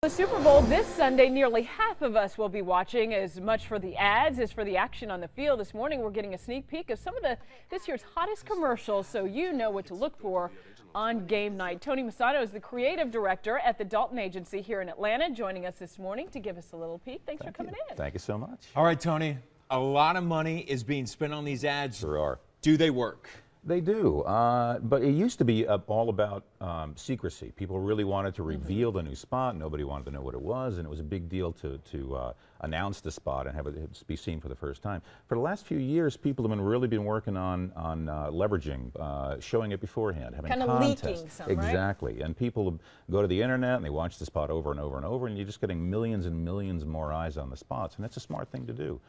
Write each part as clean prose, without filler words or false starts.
The Super Bowl this Sunday, nearly half of us will be watching, as much for the ads as for the action on the field. This morning, we're getting a sneak peek of some of this year's hottest commercials, so you know what to look for on game night. Tony Messano is the creative director at the Dalton Agency here in Atlanta, joining us this morning to give us a little peek. Thanks for coming in. Thank you so much. All right, Tony, a lot of money is being spent on these ads. Sure are. Do they work? They do, but it used to be all about secrecy. People really wanted to reveal the new spot. Nobody wanted to know what it was, and it was a big deal to announce the spot and have it be seen for the first time. For the last few years, people have really been working on leveraging, showing it beforehand, having kind contests. Of leaking some, exactly, and people go to the internet and they watch the spot over and over and over, and you're just getting millions and millions more eyes on the spots, and that's a smart thing to do.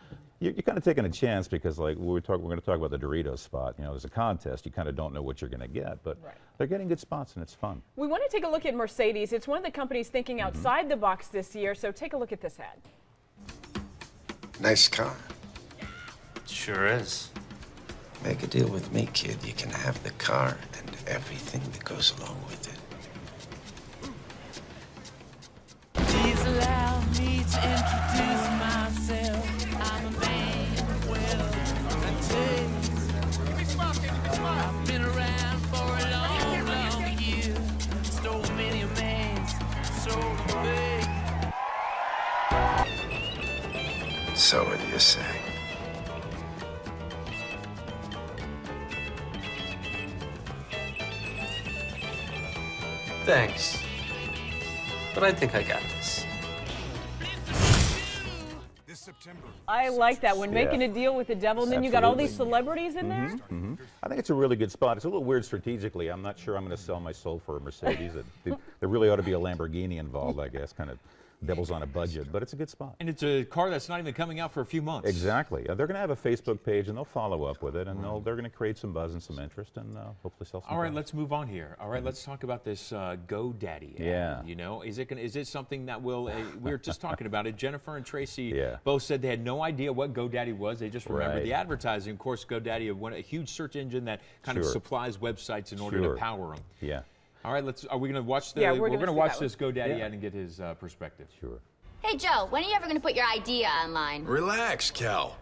You're kind of taking a chance because, like we're going to talk about the Doritos spot. You know, there's a contest. You kind of don't know what you're going to get, but they're getting good spots and it's fun. We want to take a look at Mercedes. It's one of the companies thinking outside the box this year, so take a look at this ad. Nice car. Sure is. Make a deal with me, kid. You can have the car and everything that goes along with it. Please allow me to introduce myself. I'm a man with a taste. I've been around for a long, long year. Stole many a man's soul away. So what do you say? Thanks. But I think I got this. I like that when making a deal with the devil, and then you got all these celebrities in there. I think it's a really good spot. It's a little weird strategically. I'm not sure I'm going to sell my soul for a Mercedes. There really ought to be a Lamborghini involved, I guess, kind of devil's on a budget, but it's a good spot. And it's a car that's not even coming out for a few months. Exactly. They're going to have a Facebook page, and they'll follow up with it, and they're going to create some buzz and some interest, and hopefully sell some. All right, cars. let's move on here. All right, let's talk about this GoDaddy ad. Yeah. You know, is it something that will? We were just talking about it. Jennifer and Tracy both said they had no idea what GoDaddy was. They just remembered the advertising. Of course, GoDaddy, a huge search engine that kind of supplies websites in order to power them. Yeah. All right, are we going to watch the? We're going to watch this GoDaddy ad and get his perspective. Sure. Hey, Joe, when are you ever going to put your idea online? Relax, Cal.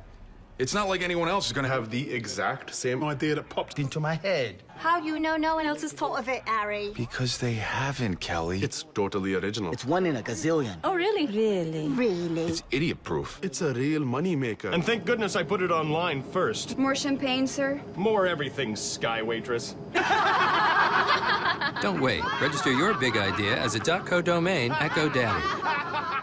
It's not like anyone else is going to have the exact same idea that popped into my head. How you know no one else has thought of it, Harry? Because they haven't, Kelly. It's totally original. It's one in a gazillion. Oh, really? Really? Really? It's idiot-proof. It's a real moneymaker. And thank goodness I put it online first. More champagne, sir? More everything, Sky Waitress. Don't wait. Register your big idea as a .co domain at GoDaddy.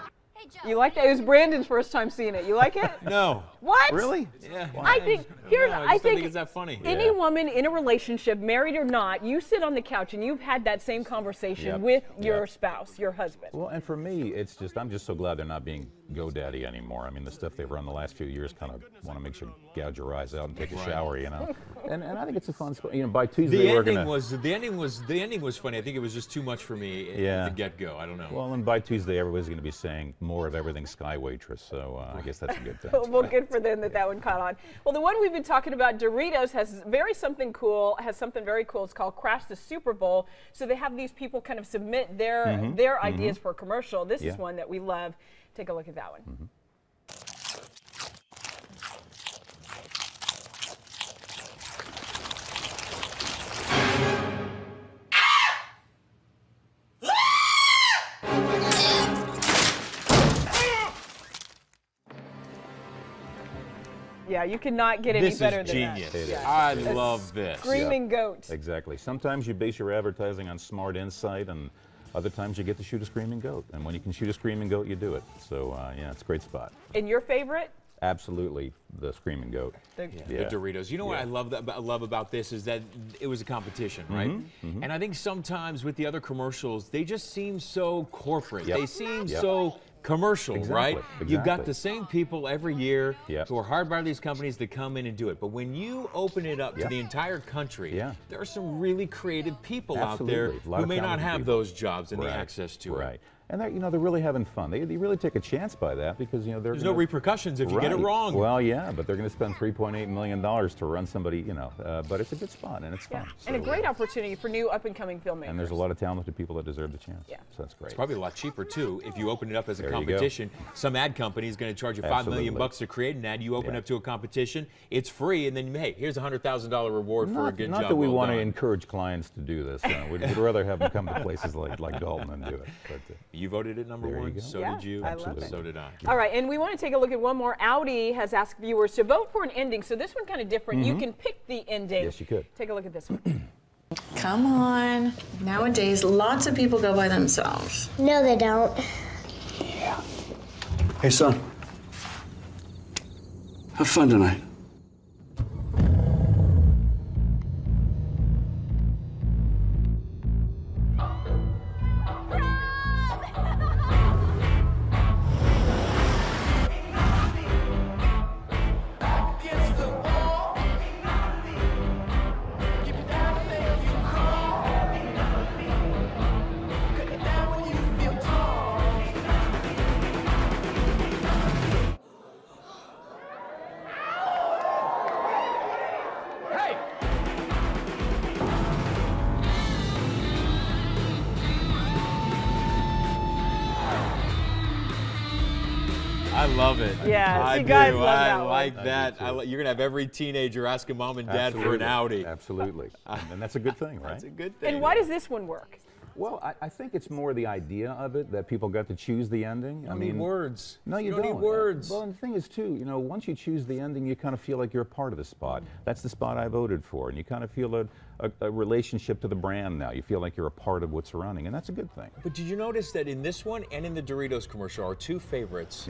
You like that? It was Brandon's first time seeing it. You like it? No. What? Really? Yeah. I think I think it's that funny. Any woman in a relationship, married or not, you sit on the couch and you've had that same conversation with your spouse, your husband. Well, and for me, it's just I'm just so glad they're not being GoDaddy anymore. I mean, the stuff they've run the last few years kind of want to make you gouge your eyes out and take a shower, you know. and I think it's a fun spot. You know, by Tuesday The we're ending gonna. the ending was funny. I think it was just too much for me at the get-go. I don't know. Well, and by Tuesday everybody's going to be saying more of everything Sky Waitress, so I guess that's a good thing. Well, good for them that one caught on. Well, the one we've been talking about, Doritos, has something very cool. It's called Crash the Super Bowl. So they have these people kind of submit their ideas for a commercial. This is one that we love. Take a look at that one. Yeah, you cannot get any better than that. This is genius. I love this. Screaming goat. Exactly. Sometimes you base your advertising on smart insight, and other times you get to shoot a screaming goat. And when you can shoot a screaming goat, you do it. So, yeah, it's a great spot. And your favorite? Absolutely, the screaming goat. The Doritos. You know what I love about this is that it was a competition, right? And I think sometimes with the other commercials, they just seem so corporate. They seem so commercial, right? You've got the same people every year who are hired by these companies that come in and do it. But when you open it up to the entire country, there are some really creative people out there who may not have those jobs and the access to it. And they're really having fun. They really take a chance by that because there's no repercussions if you get it wrong. Well, yeah, but they're going to spend $3.8 million to run somebody, but it's a good spot and it's fun. And a great opportunity for new up-and-coming filmmakers. And there's a lot of talented people that deserve the chance. Yeah. So that's great. It's probably a lot cheaper too if you open it up as a competition. Some ad company is going to charge you $5 million to create an ad. You open up to a competition, it's free, and then hey, here's a $100,000 reward for a good job. Not that we want to done. encourage clients to do this. We'd rather have them come to places like Dalton and do it. But, you voted it number one. So did you. Absolutely. So did I. All right, and we want to take a look at one more. Audi has asked viewers to vote for an ending, so this one kind of different. You can pick the ending. Yes, you could. Take a look at this one. Come on. Nowadays, lots of people go by themselves. No, they don't. Hey, son. Have fun tonight. I love it. Yeah, you guys love that I one. like that. You're going to have every teenager asking mom and dad for an Audi. Absolutely. And that's a good thing, right? That's a good thing. And why does this one work? Well, I think it's more the idea of it that people got to choose the ending. I mean, words. No, you don't need words. Well, and the thing is, too, once you choose the ending, you kind of feel like you're a part of the spot. That's the spot I voted for, and you kind of feel a relationship to the brand now. You feel like you're a part of what's surrounding, and that's a good thing. But did you notice that in this one and in the Doritos commercial, our two favorites,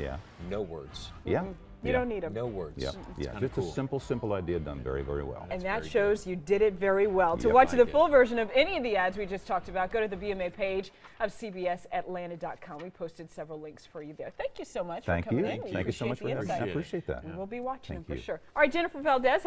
no words. Yeah. You don't need them. No words. Yeah, just a simple idea done very, very well. And that shows you did it very well. To watch the full version of any of the ads we just talked about, go to the BMA page of CBSAtlanta.com. We posted several links for you there. Thank you so much for coming in. Thank you so much for having me. I appreciate that. And we'll be watching them for you. sure. All right, Jennifer Valdez has